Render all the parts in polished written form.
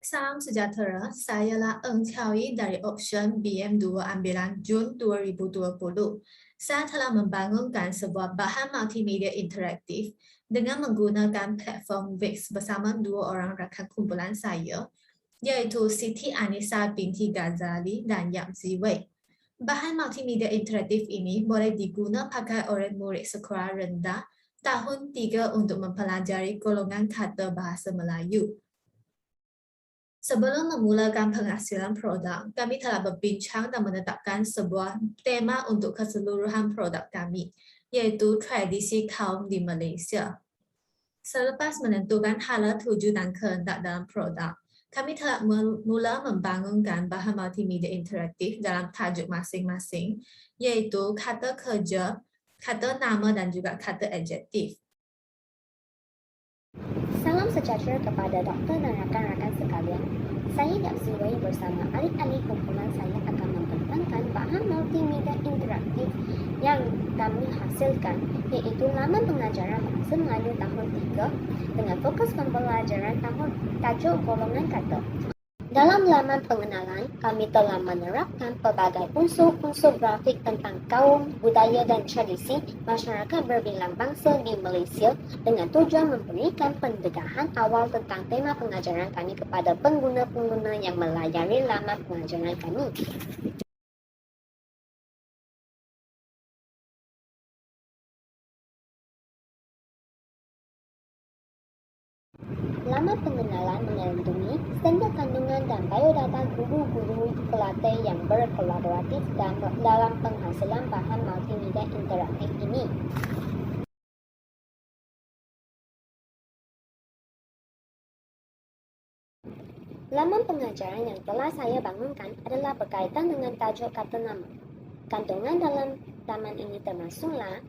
Salam sejahtera, sayalah Eng Chawi dari Option BM2 Ambilan Jun 2020. Saya telah membangunkan sebuah bahan multimedia interaktif dengan menggunakan platform Wix bersama dua orang rakan kumpulan saya, yaitu Siti Anissa binti Ghazali dan Yap Ziwei. Bahan multimedia interaktif ini boleh digunakan pakai oleh murid sekolah rendah tahun 3 untuk mempelajari golongan kata bahasa Melayu. Sebelum memulakan penghasilan produk, kami telah berbincang dan menetapkan sebuah tema untuk keseluruhan produk kami, yaitu tradisi kaum di Malaysia. Selepas menentukan hala tuju dan kehendak dalam produk, kami telah mula membangunkan bahan multimedia interaktif dalam tajuk masing-masing, yaitu kata kerja, kata nama dan juga kata adjektif. Salam sejahtera kepada doktor dan rakan-rakan sekalian. Saya Yap Ziwei bersama ahli-ahli kumpulan saya akan membentangkan bahan multimedia interaktif yang kami hasilkan, iaitu laman pengajaran bahasa Melayu tahun 3 dengan fokus pembelajaran tajuk golongan kata. Dalam laman pengenalan, kami telah menerapkan pelbagai unsur-unsur grafik tentang kaum, budaya dan tradisi masyarakat berbilang bangsa di Malaysia dengan tujuan memberikan pendedahan awal tentang tema pengajaran kami kepada pengguna-pengguna yang melayari laman pengajaran kami. Laman pengenalan melindungi standard kandungan dan biodata guru-guru pelatih yang berkolaboratif dalam penghasilan bahan multimedia interaktif ini. Laman pengajaran yang telah saya bangunkan adalah berkaitan dengan tajuk kata nama. Kandungan dalam laman ini termasuklah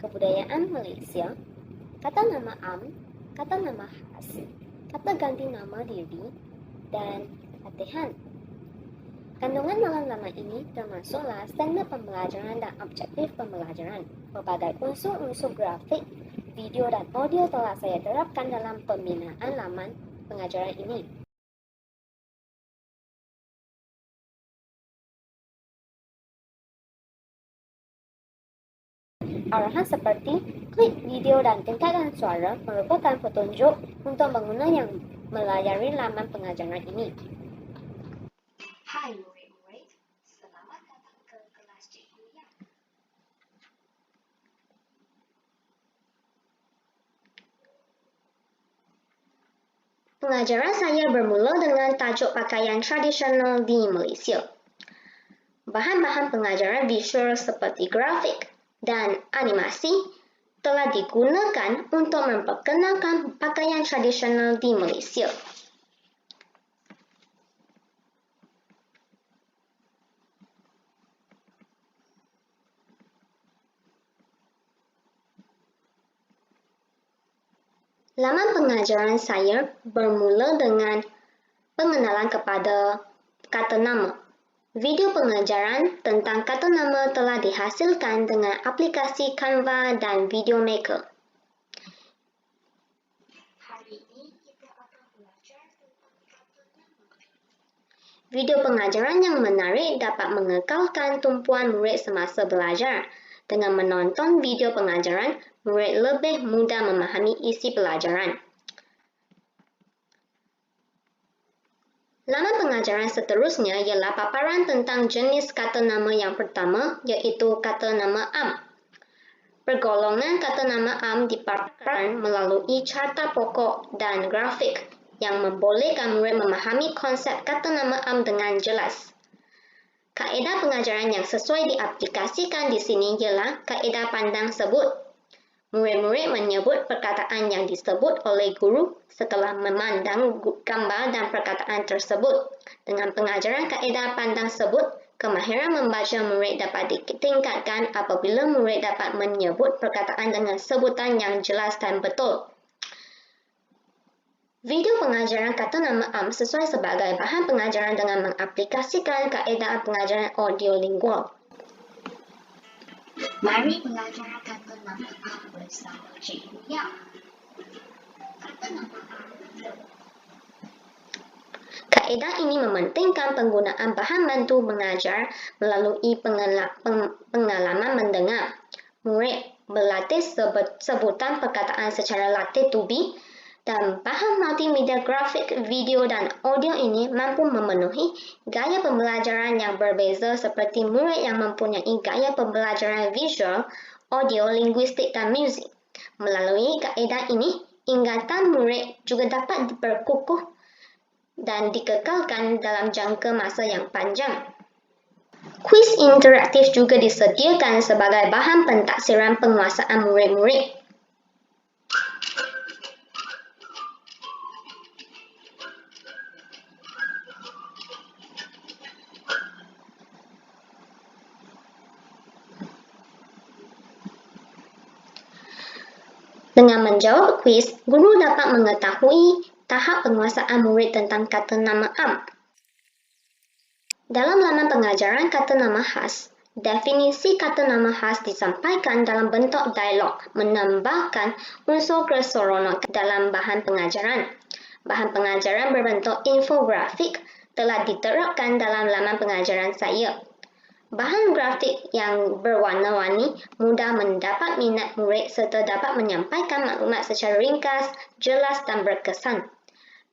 kebudayaan Malaysia, kata nama am, kata nama khas, kata ganti nama diri, dan latihan. Kandungan dalam laman ini termasuklah standar pembelajaran dan objektif pembelajaran. Berbagai unsur-unsur grafik, video dan audio telah saya terapkan dalam pembinaan laman pengajaran ini. Arahan seperti klik video dan tingkatkan suara merupakan petunjuk untuk pengguna yang melayari laman pengajaran ini. Hai murid-murid, selamat datang ke kelas Cikgu Yang. Pengajaran saya bermula dengan tajuk pakaian tradisional di Malaysia. Bahan-bahan pengajaran visual seperti grafik dan animasi telah digunakan untuk memperkenalkan pakaian tradisional di Malaysia. Laman pengajaran saya bermula dengan pengenalan kepada kata nama. Video pengajaran tentang kata nama telah dihasilkan dengan aplikasi Canva dan Video Maker. Hari ini kita akan belajar tentang kata nama. Video pengajaran yang menarik dapat mengekalkan tumpuan murid semasa belajar. Dengan menonton video pengajaran, murid lebih mudah memahami isi pelajaran. Laman pengajaran seterusnya ialah paparan tentang jenis kata nama yang pertama, iaitu kata nama am. Pergolongan kata nama am dipaparkan melalui carta pokok dan grafik yang membolehkan murid memahami konsep kata nama am dengan jelas. Kaedah pengajaran yang sesuai diaplikasikan di sini ialah kaedah pandang sebut. Murid-murid menyebut perkataan yang disebut oleh guru setelah memandang gambar dan perkataan tersebut. Dengan pengajaran kaedah pandang sebut, kemahiran membaca murid dapat ditingkatkan apabila murid dapat menyebut perkataan dengan sebutan yang jelas dan betul. Video pengajaran kata nama am sesuai sebagai bahan pengajaran dengan mengaplikasikan kaedah pengajaran audiolingual. Mari belajar kata nama am bersama Cikgu Yang. Kata nama am. Kaedah ini mementingkan penggunaan bahan bantu mengajar melalui pengalaman mendengar. Murid berlatih sebutan perkataan secara latih tubi dan bahan multimedia grafik, video dan audio ini mampu memenuhi gaya pembelajaran yang berbeza seperti murid yang mempunyai gaya pembelajaran visual, audio, linguistik dan muzik. Melalui kaedah ini, ingatan murid juga dapat diperkukuh dan dikekalkan dalam jangka masa yang panjang. Kuis interaktif juga disediakan sebagai bahan pentaksiran penguasaan murid-murid. Dengan menjawab kuis, guru dapat mengetahui tahap penguasaan murid tentang kata nama am. Dalam laman pengajaran kata nama khas, definisi kata nama khas disampaikan dalam bentuk dialog, menambahkan unsur keseronokan dalam bahan pengajaran. Bahan pengajaran berbentuk infografik telah diterapkan dalam laman pengajaran saya. Bahan grafik yang berwarna-warni mudah mendapat minat murid serta dapat menyampaikan maklumat secara ringkas, jelas dan berkesan.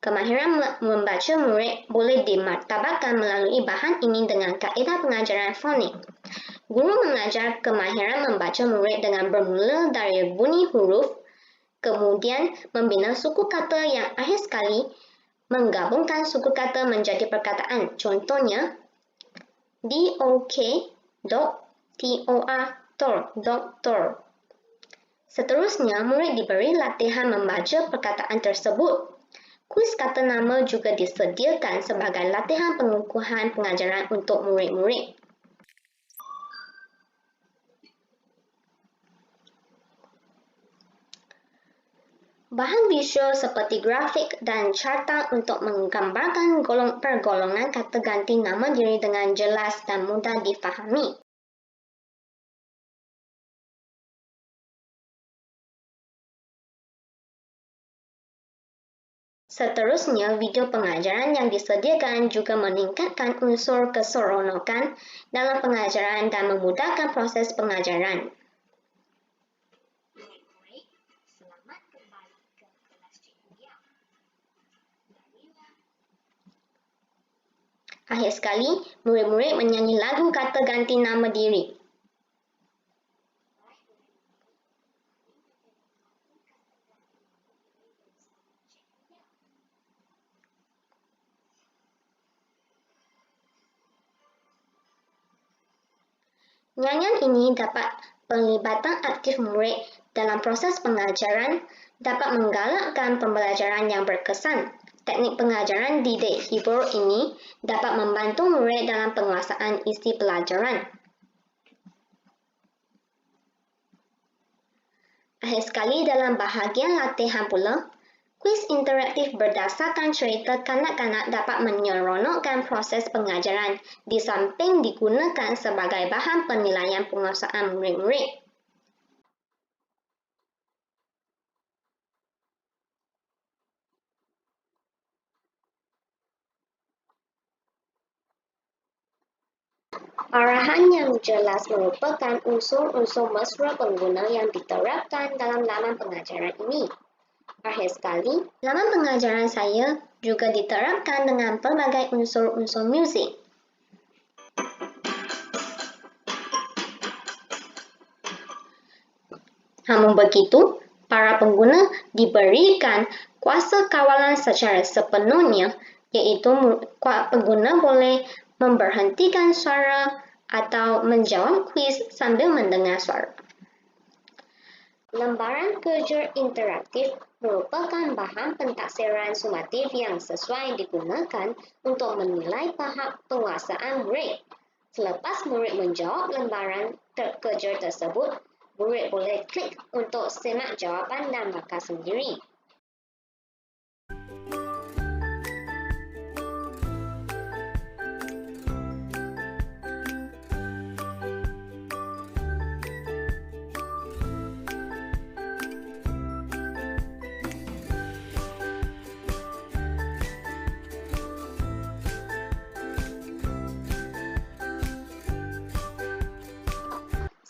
Kemahiran membaca murid boleh dimartabatkan melalui bahan ini dengan kaedah pengajaran fonik. Guru mengajar kemahiran membaca murid dengan bermula dari bunyi huruf, kemudian membina suku kata yang akhir sekali menggabungkan suku kata menjadi perkataan. Contohnya, doktor. Seterusnya, murid diberi latihan membaca perkataan tersebut. Kuis kata nama juga disediakan sebagai latihan pengukuhan pengajaran untuk murid-murid. Bahan visual seperti grafik dan carta untuk menggambarkan pergolongan kata ganti nama diri dengan jelas dan mudah difahami. Seterusnya, video pengajaran yang disediakan juga meningkatkan unsur keseronokan dalam pengajaran dan memudahkan proses pengajaran. Akhir sekali, murid-murid menyanyi lagu kata ganti nama diri. Nyanyian ini dapat penglibatan aktif murid dalam proses pengajaran, dapat menggalakkan pembelajaran yang berkesan. Teknik pengajaran didik hibur ini dapat membantu murid dalam penguasaan isi pelajaran. Akhir sekali dalam bahagian latihan pula, kuis interaktif berdasarkan cerita kanak-kanak dapat menyeronokkan proses pengajaran di samping digunakan sebagai bahan penilaian penguasaan murid-murid. Arahan yang jelas merupakan unsur-unsur mesra pengguna yang diterapkan dalam laman pengajaran ini. Akhir sekali, laman pengajaran saya juga diterapkan dengan pelbagai unsur-unsur muzik. Namun begitu, para pengguna diberikan kuasa kawalan secara sepenuhnya, iaitu pengguna boleh memberhentikan suara atau menjawab kuis sambil mendengar suara. Lembaran kerja interaktif merupakan bahan pentaksiran sumatif yang sesuai digunakan untuk menilai tahap penguasaan murid. Selepas murid menjawab lembaran kerja tersebut, murid boleh klik untuk simak jawapan dan markah sendiri.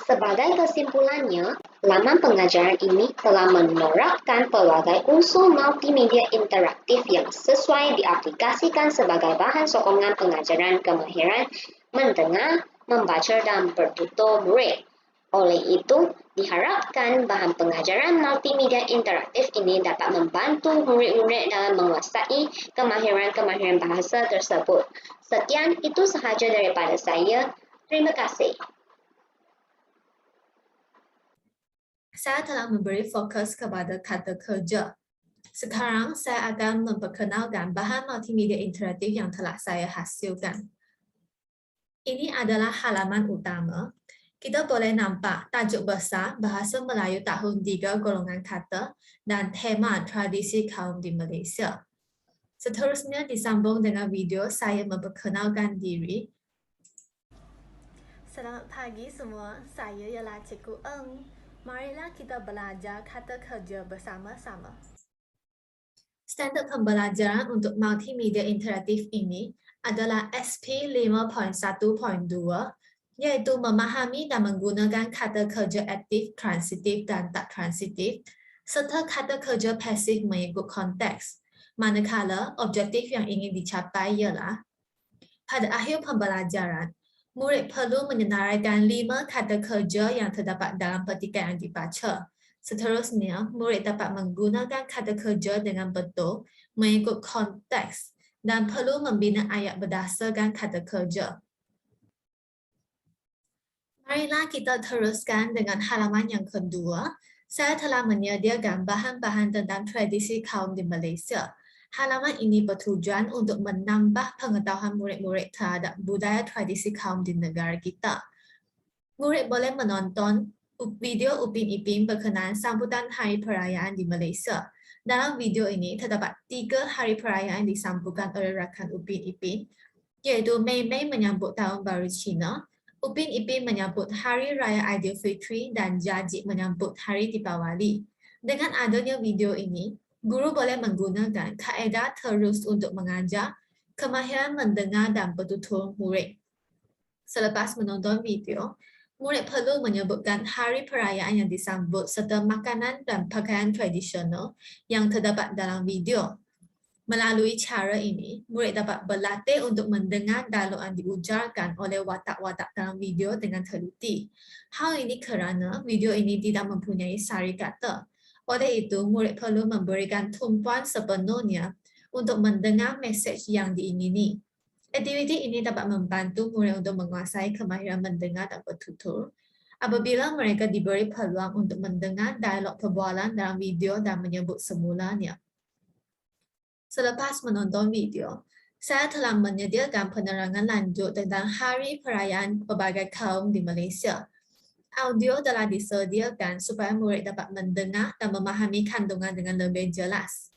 Sebagai kesimpulannya, laman pengajaran ini telah menerapkan pelbagai unsur multimedia interaktif yang sesuai diaplikasikan sebagai bahan sokongan pengajaran kemahiran mendengar, membaca dan bertutur murid. Oleh itu, diharapkan bahan pengajaran multimedia interaktif ini dapat membantu murid-murid dalam menguasai kemahiran-kemahiran bahasa tersebut. Sekian, itu sahaja daripada saya. Terima kasih. Saya telah memberi fokus kepada kata kerja. Sekarang saya akan memperkenalkan bahan multimedia interaktif yang telah saya hasilkan. Ini adalah halaman utama. Kita boleh nampak tajuk besar Bahasa Melayu Tahun 3 Golongan Kata dan tema Tradisi Kaum di Malaysia. Seterusnya disambung dengan video saya memperkenalkan diri. Selamat pagi semua, saya ialah Cikgu Eng. Marilah kita belajar kata kerja bersama-sama. Standard pembelajaran untuk multimedia interaktif ini adalah SP 5.1.2, yaitu memahami dan menggunakan kata kerja aktif, transitif dan tak transitif, serta kata kerja pasif mengikut konteks. Manakala objektif yang ingin dicapai ialah, pada akhir pembelajaran, murid perlu menyenaraikan 5 kata kerja yang terdapat dalam petikan yang dibaca. Seterusnya, murid dapat menggunakan kata kerja dengan betul mengikut konteks dan perlu membina ayat berdasarkan kata kerja. Marilah kita teruskan dengan halaman yang kedua. Saya telah menyediakan bahan-bahan tentang tradisi kaum di Malaysia. Halaman ini bertujuan untuk menambah pengetahuan murid-murid terhadap budaya tradisi kaum di negara kita. Murid boleh menonton video Upin Ipin berkenaan sambutan Hari Perayaan di Malaysia. Dalam video ini terdapat 3 hari perayaan yang disambutkan oleh rakan Upin Ipin, iaitu Mei Mei menyambut Tahun Baru Cina, Upin Ipin menyambut Hari Raya Aidilfitri dan Jajik menyambut Hari Deepawali. Dengan adanya video ini, guru boleh menggunakan kaedah terus untuk mengajar kemahiran mendengar dan bertutur murid. Selepas menonton video, murid perlu menyebutkan hari perayaan yang disambut serta makanan dan pakaian tradisional yang terdapat dalam video. Melalui cara ini, murid dapat berlatih untuk mendengar dialog yang diujarkan oleh watak-watak dalam video dengan teliti. Hal ini kerana video ini tidak mempunyai sari kata. Oleh itu, murid perlu memberikan tumpuan sepenuhnya untuk mendengar mesej yang diingini. Aktiviti ini dapat membantu murid untuk menguasai kemahiran mendengar dan bertutur. Apabila mereka diberi peluang untuk mendengar dialog perbualan dalam video dan menyebut semulanya. Selepas menonton video, saya telah menyediakan penerangan lanjut tentang hari perayaan pelbagai kaum di Malaysia. Audio telah disediakan supaya murid dapat mendengar dan memahami kandungan dengan lebih jelas.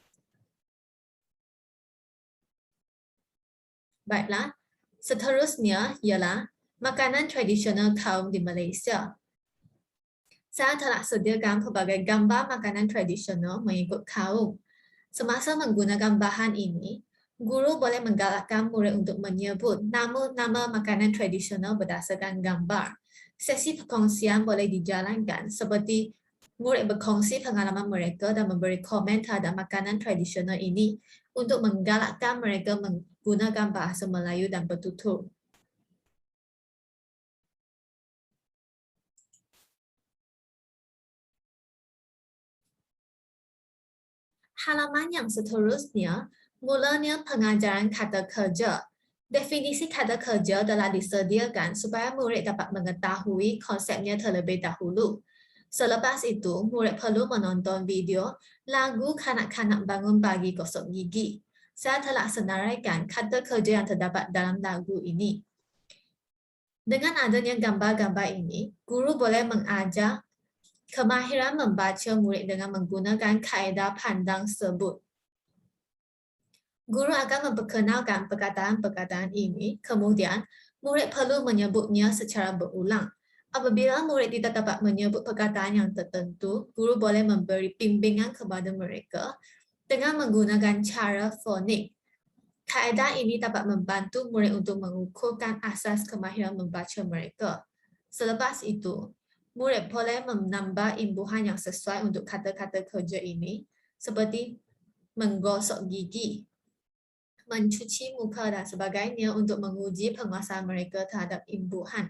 Baiklah, seterusnya ialah makanan tradisional kaum di Malaysia. Saya telah sediakan pelbagai gambar makanan tradisional mengikut kaum. Semasa menggunakan bahan ini, guru boleh menggalakkan murid untuk menyebut nama-nama makanan tradisional berdasarkan gambar. Sesi perkongsian boleh dijalankan seperti murid berkongsi pengalaman mereka dan memberi komen terhadap makanan tradisional ini untuk menggalakkan mereka menggunakan bahasa Melayu dan bertutur. Halaman yang seterusnya, mulanya pengajaran kata kerja. Definisi kata kerja telah disediakan supaya murid dapat mengetahui konsepnya terlebih dahulu. Selepas itu, murid perlu menonton video lagu kanak-kanak bangun pagi gosok gigi. Saya telah senaraikan kata kerja yang terdapat dalam lagu ini. Dengan adanya gambar-gambar ini, guru boleh mengajar kemahiran membaca murid dengan menggunakan kaedah pandang sebut. Guru akan memperkenalkan perkataan-perkataan ini, kemudian murid perlu menyebutnya secara berulang. Apabila murid tidak dapat menyebut perkataan yang tertentu, guru boleh memberi bimbingan kepada mereka dengan menggunakan cara fonik. Kaedah ini dapat membantu murid untuk mengukurkan asas kemahiran membaca mereka. Selepas itu, Murid boleh menambah imbuhan yang sesuai untuk kata-kata kerja ini, seperti menggosok gigi, mencuci muka dan sebagainya untuk menguji penguasaan mereka terhadap imbuhan.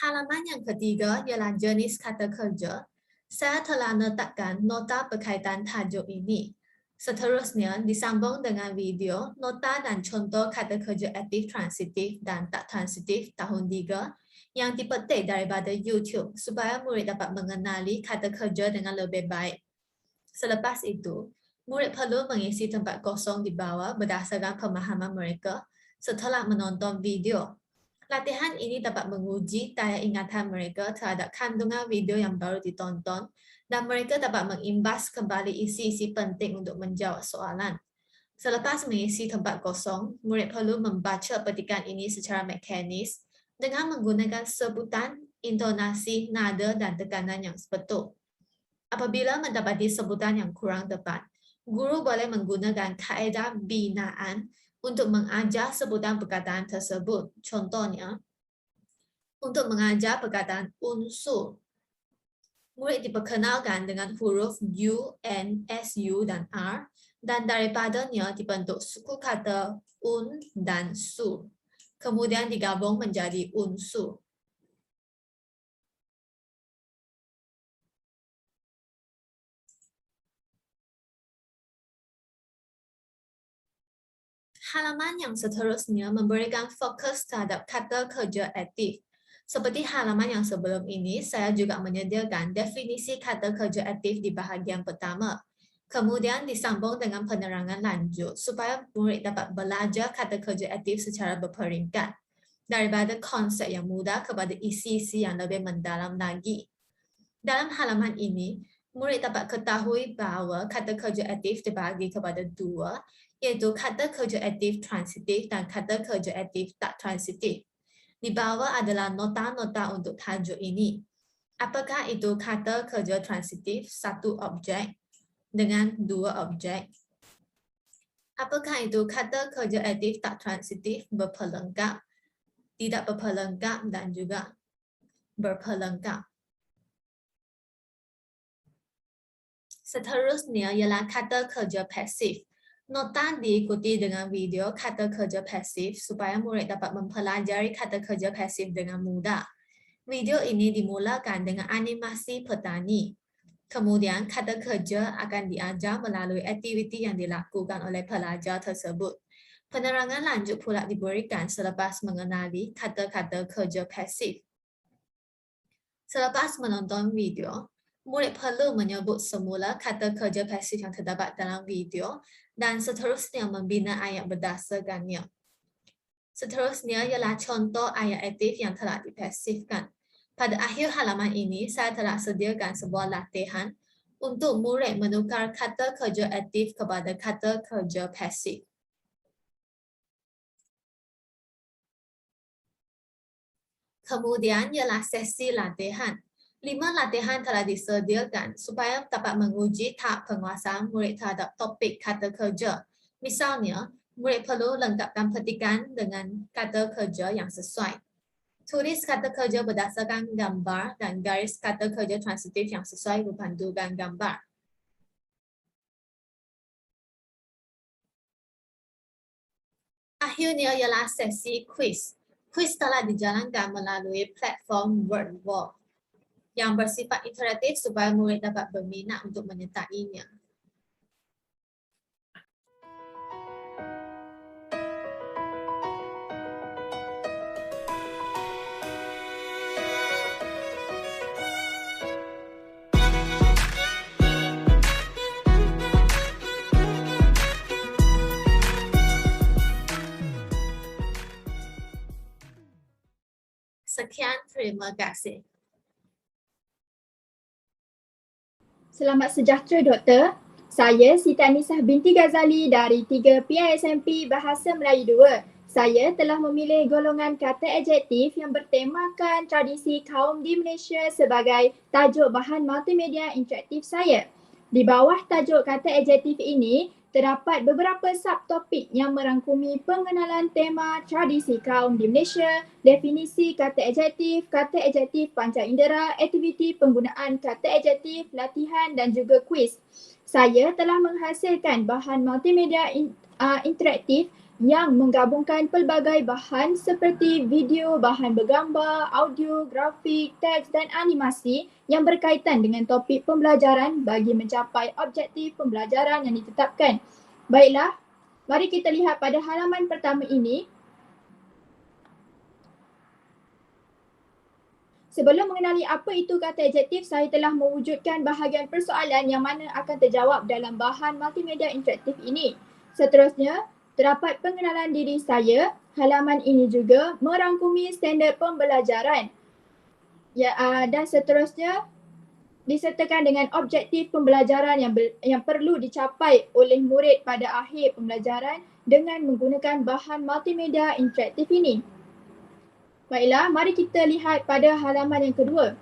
Halaman yang ketiga ialah jenis kata kerja. Saya telah letakkan nota berkaitan tajuk ini. Seterusnya disambung dengan video, nota dan contoh kata kerja aktif transitif dan tak transitif tahun 3 yang dipetik daripada YouTube supaya murid dapat mengenali kata kerja dengan lebih baik. Selepas itu, murid perlu mengisi tempat kosong di bawah berdasarkan pemahaman mereka setelah menonton video. Latihan ini dapat menguji daya ingatan mereka terhadap kandungan video yang baru ditonton dan mereka dapat mengimbas kembali isi-isi penting untuk menjawab soalan. Selepas mengisi tempat kosong, murid perlu membaca petikan ini secara mekanis dengan menggunakan sebutan, intonasi, nada dan tekanan yang sebetul. Apabila mendapati sebutan yang kurang tepat, guru boleh menggunakan kaedah binaan untuk mengajar sebutan perkataan tersebut. Contohnya, untuk mengajar perkataan unsur, murid diperkenalkan dengan huruf U, N, SU, dan R, dan daripadanya dibentuk suku kata un dan su. Kemudian digabung menjadi unsur. Halaman yang seterusnya memberikan fokus terhadap kata kerja aktif. Seperti halaman yang sebelum ini, saya juga menyediakan definisi kata kerja aktif di bahagian pertama. Kemudian disambung dengan penerangan lanjut supaya murid dapat belajar kata kerja aktif secara berperingkat, daripada konsep yang mudah kepada isi-isi yang lebih mendalam lagi. Dalam halaman ini, murid dapat ketahui bahawa kata kerja aktif dibagi kepada dua, iaitu kata kerja aktif transitif dan kata kerja aktif tak transitif. Di bawah adalah nota-nota untuk tajuk ini. Apakah itu kata kerja transitif satu objek dengan dua objek? Apakah itu kata kerja aktif tak transitif berpelengkap, tidak berpelengkap dan juga berpelengkap? Seterusnya ialah kata kerja pasif. Nota diikuti dengan video kata kerja pasif supaya murid dapat mempelajari kata kerja pasif dengan mudah. Video ini dimulakan dengan animasi petani. Kemudian kata kerja akan diajar melalui aktiviti yang dilakukan oleh pelajar tersebut. Penerangan lanjut pula diberikan selepas mengenali kata-kata kerja pasif. Selepas menonton video, murid perlu menyebut semula kata kerja pasif yang terdapat dalam video dan seterusnya membina ayat berdasarkannya. Seterusnya ialah contoh ayat aktif yang telah dipasifkan. Pada akhir halaman ini, saya telah sediakan sebuah latihan untuk murid menukar kata kerja aktif kepada kata kerja pasif. Kemudian ialah sesi latihan. 5 latihan telah disediakan supaya dapat menguji tahap penguasaan murid terhadap topik kata kerja. Misalnya, murid perlu lengkapkan petikan dengan kata kerja yang sesuai. Tulis kata kerja berdasarkan gambar dan garis kata kerja transitif yang sesuai berpandukan gambar. Akhirnya ialah sesi kuis. Kuis telah dijalankan melalui platform WordWall yang bersifat interaktif supaya murid dapat berminat untuk menyertainya. Sekian, terima kasih. Selamat sejahtera, Doktor. Saya Siti Anisah binti Ghazali dari 3 PISMP Bahasa Melayu 2. Saya telah memilih golongan kata adjektif yang bertemakan tradisi kaum di Malaysia sebagai tajuk bahan multimedia interaktif saya. Di bawah tajuk kata adjektif ini, terdapat beberapa subtopik yang merangkumi pengenalan tema tradisi kaum di Malaysia, definisi kata adjektif panca indera, aktiviti penggunaan kata adjektif, latihan dan juga kuis. Saya telah menghasilkan bahan multimedia interaktif yang menggabungkan pelbagai bahan seperti video, bahan bergambar, audio, grafik, teks dan animasi yang berkaitan dengan topik pembelajaran bagi mencapai objektif pembelajaran yang ditetapkan. Baiklah, mari kita lihat pada halaman pertama ini. Sebelum mengenali apa itu kata adjektif, saya telah mewujudkan bahagian persoalan yang mana akan terjawab dalam bahan multimedia interaktif ini. Seterusnya, terdapat pengenalan diri saya. Halaman ini juga merangkumi standard pembelajaran. Dan seterusnya, disertakan dengan objektif pembelajaran yang perlu dicapai oleh murid pada akhir pembelajaran dengan menggunakan bahan multimedia interaktif ini. Baiklah, mari kita lihat pada halaman yang kedua.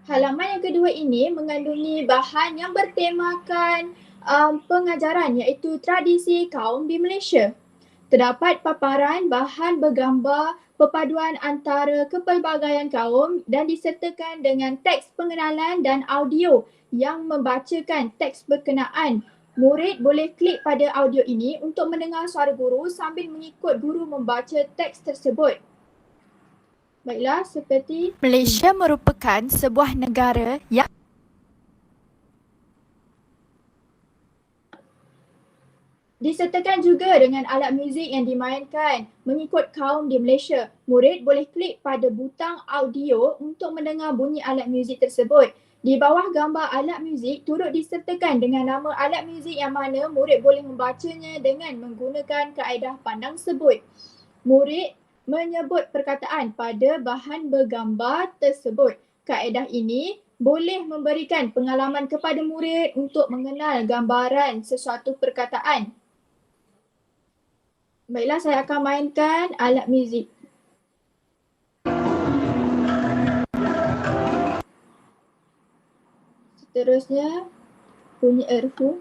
Halaman yang kedua ini mengandungi bahan yang bertemakan pengajaran iaitu tradisi kaum di Malaysia. Terdapat paparan bahan bergambar perpaduan antara kepelbagaian kaum dan disertakan dengan teks pengenalan dan audio yang membacakan teks berkenaan. Murid boleh klik pada audio ini untuk mendengar suara guru sambil mengikut guru membaca teks tersebut. Baiklah, seperti Malaysia merupakan sebuah negara yang disertakan juga dengan alat muzik yang dimainkan mengikut kaum di Malaysia. Murid boleh klik pada butang audio untuk mendengar bunyi alat muzik tersebut. Di bawah gambar alat muzik turut disertakan dengan nama alat muzik yang mana murid boleh membacanya dengan menggunakan kaedah pandang sebut. Murid menyebut perkataan pada bahan bergambar tersebut. Kaedah ini boleh memberikan pengalaman kepada murid untuk mengenal gambaran sesuatu perkataan. Baiklah, saya akan mainkan alat muzik. Seterusnya, bunyi erhu.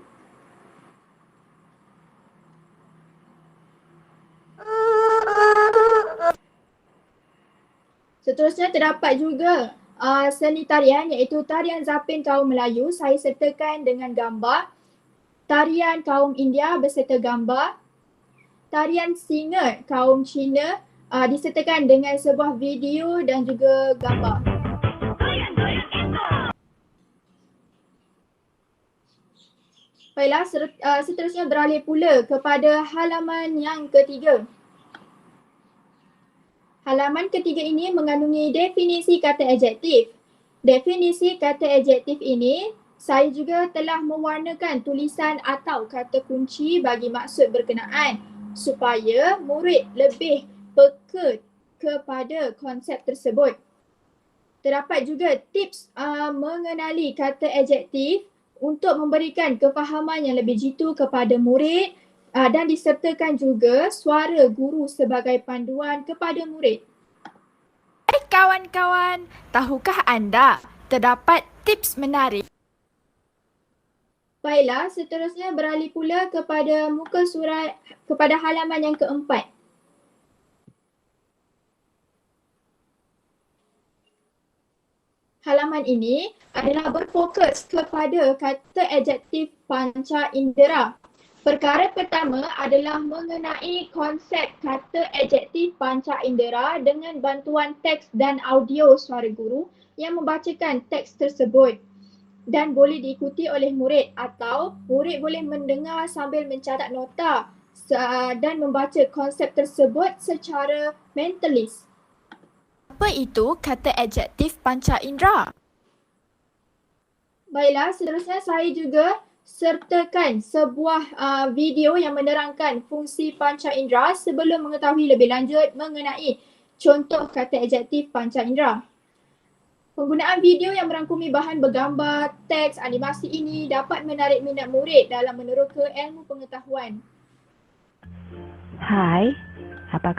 Seterusnya terdapat juga seni tarian iaitu tarian zapin kaum Melayu. Saya sertakan dengan gambar. Tarian kaum India berserta gambar. Tarian singa kaum Cina disertakan dengan sebuah video dan juga gambar. Baiklah, seterusnya beralih pula kepada halaman yang ketiga. Halaman ketiga ini mengandungi definisi kata adjektif. Definisi kata adjektif ini, saya juga telah mewarnakan tulisan atau kata kunci bagi maksud berkenaan supaya murid lebih peka kepada konsep tersebut. Terdapat juga tips mengenali kata adjektif untuk memberikan kefahaman yang lebih jitu kepada murid dan disertakan juga suara guru sebagai panduan kepada murid. Hai kawan-kawan, tahukah anda terdapat tips menarik? Baiklah, seterusnya beralih pula kepada muka surat, kepada halaman yang keempat. Halaman ini adalah berfokus kepada kata adjektif panca indera. Perkara pertama adalah mengenai konsep kata adjektif panca indera dengan bantuan teks dan audio suara guru yang membacakan teks tersebut dan boleh diikuti oleh murid atau murid boleh mendengar sambil mencatat nota dan membaca konsep tersebut secara mentalis. Apa itu kata adjektif panca indera? Baiklah, seterusnya saya juga sertakan sebuah video yang menerangkan fungsi panca indera sebelum mengetahui lebih lanjut mengenai contoh kata adjektif panca indera. Penggunaan video yang merangkumi bahan bergambar, teks, animasi ini dapat menarik minat murid dalam meneroka ilmu pengetahuan. Hai, apa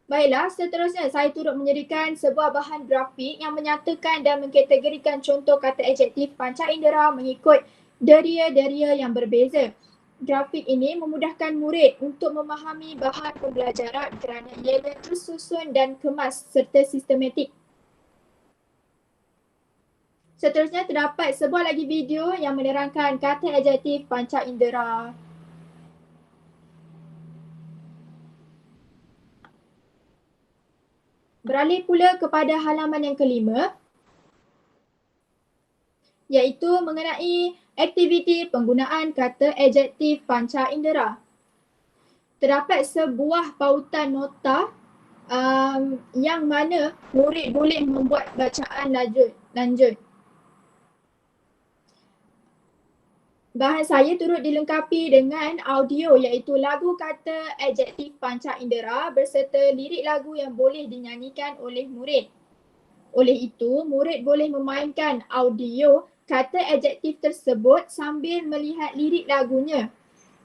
Baiklah, seterusnya saya turut menyediakan sebuah bahan grafik yang menyatakan dan mengkategorikan contoh kata adjektif panca indera mengikut deria-deria yang berbeza. Grafik ini memudahkan murid untuk memahami bahan pembelajaran kerana ianya tersusun dan kemas serta sistematik. Seterusnya terdapat sebuah lagi video yang menerangkan kata adjektif panca indera. Beralih pula kepada halaman yang kelima, iaitu mengenai aktiviti penggunaan kata adjektif panca indera. Terdapat sebuah pautan nota yang mana murid boleh membuat bacaan lanjut. Bahan saya turut dilengkapi dengan audio iaitu lagu kata adjektif panca indera berserta lirik lagu yang boleh dinyanyikan oleh murid. Oleh itu, murid boleh memainkan audio kata adjektif tersebut sambil melihat lirik lagunya.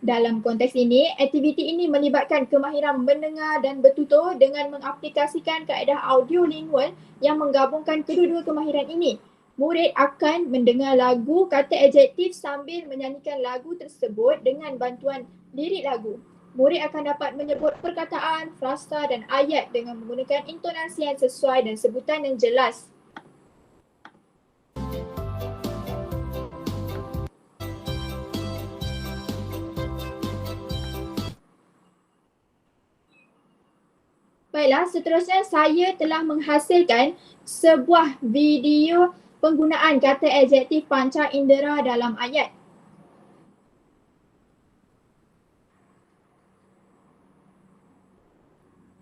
Dalam konteks ini, aktiviti ini melibatkan kemahiran mendengar dan bertutur dengan mengaplikasikan kaedah audiolingual yang menggabungkan kedua-dua kemahiran ini. Murid akan mendengar lagu kata adjektif sambil menyanyikan lagu tersebut dengan bantuan lirik lagu. Murid akan dapat menyebut perkataan, frasa dan ayat dengan menggunakan intonasi yang sesuai dan sebutan yang jelas. Baiklah, seterusnya saya telah menghasilkan sebuah video penggunaan kata adjektif panca indera dalam ayat.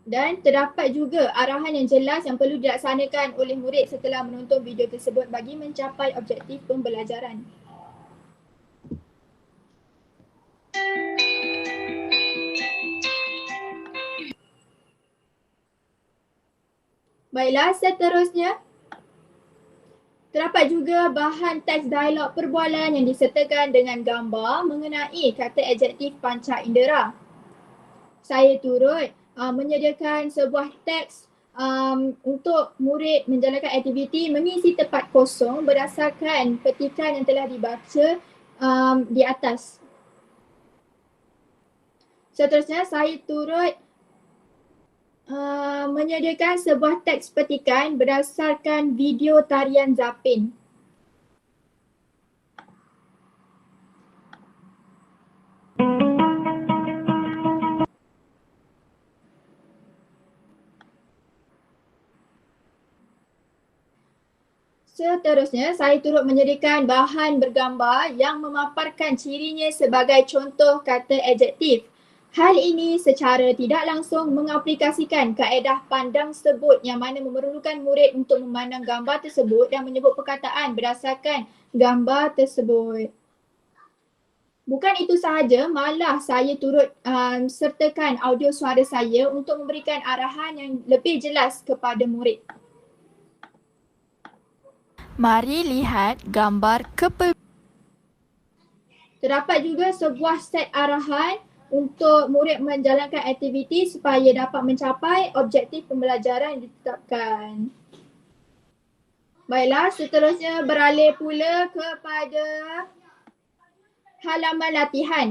Dan terdapat juga arahan yang jelas yang perlu dilaksanakan oleh murid setelah menonton video tersebut bagi mencapai objektif pembelajaran. Baiklah, seterusnya terdapat juga bahan teks dialog perbualan yang disertakan dengan gambar mengenai kata adjektif panca indera. Saya turut menyediakan sebuah teks untuk murid menjalankan aktiviti mengisi tempat kosong berdasarkan petikan yang telah dibaca di atas. Seterusnya saya turut menyediakan sebuah teks petikan berdasarkan video tarian Zapin. Seterusnya, saya turut menyediakan bahan bergambar yang memaparkan cirinya sebagai contoh kata adjektif. Hal ini secara tidak langsung mengaplikasikan kaedah pandang sebut yang mana memerlukan murid untuk memandang gambar tersebut dan menyebut perkataan berdasarkan gambar tersebut. Bukan itu sahaja, malah saya turut sertakan audio suara saya untuk memberikan arahan yang lebih jelas kepada murid. Mari lihat gambar Terdapat juga sebuah set arahan untuk murid menjalankan aktiviti supaya dapat mencapai objektif pembelajaran yang ditetapkan. Baiklah, seterusnya beralih pula kepada halaman latihan.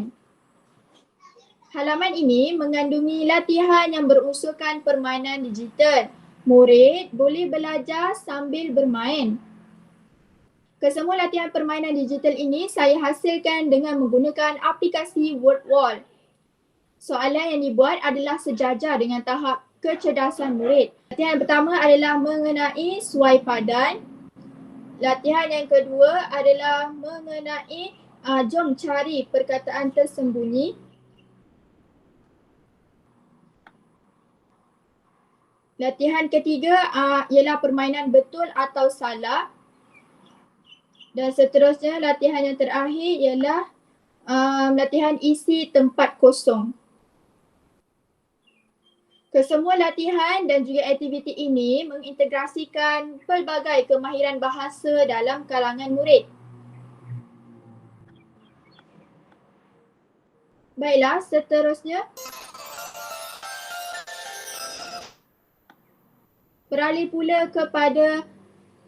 Halaman ini mengandungi latihan yang berunsurkan permainan digital. Murid boleh belajar sambil bermain. Kesemua latihan permainan digital ini saya hasilkan dengan menggunakan aplikasi WordWall. Soalan yang dibuat adalah sejajar dengan tahap kecerdasan murid. Latihan pertama adalah mengenai suai padan. Latihan yang kedua adalah mengenai jom cari perkataan tersembunyi. Latihan ketiga ialah permainan betul atau salah. Dan seterusnya latihan yang terakhir ialah latihan isi tempat kosong. Kesemua latihan dan juga aktiviti ini mengintegrasikan pelbagai kemahiran bahasa dalam kalangan murid. Baiklah, seterusnya Beralih pula kepada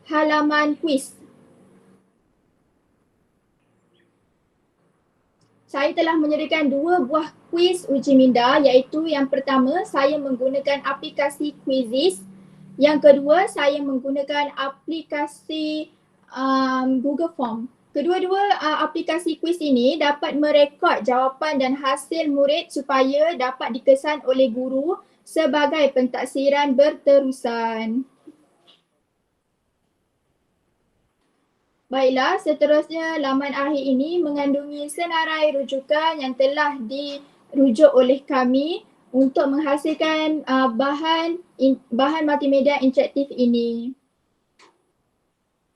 halaman kuis. Saya telah menyediakan 2 buah kuis uji minda, iaitu yang pertama saya menggunakan aplikasi Quizizz. Yang kedua saya menggunakan aplikasi Google Form. Kedua-dua aplikasi kuis ini dapat merekod jawapan dan hasil murid supaya dapat dikesan oleh guru sebagai pentaksiran berterusan. Baiklah, seterusnya laman akhir ini mengandungi senarai rujukan yang telah dirujuk oleh kami untuk menghasilkan bahan multimedia interaktif ini.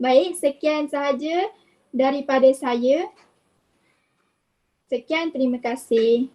Baik, sekian sahaja daripada saya. Sekian, terima kasih.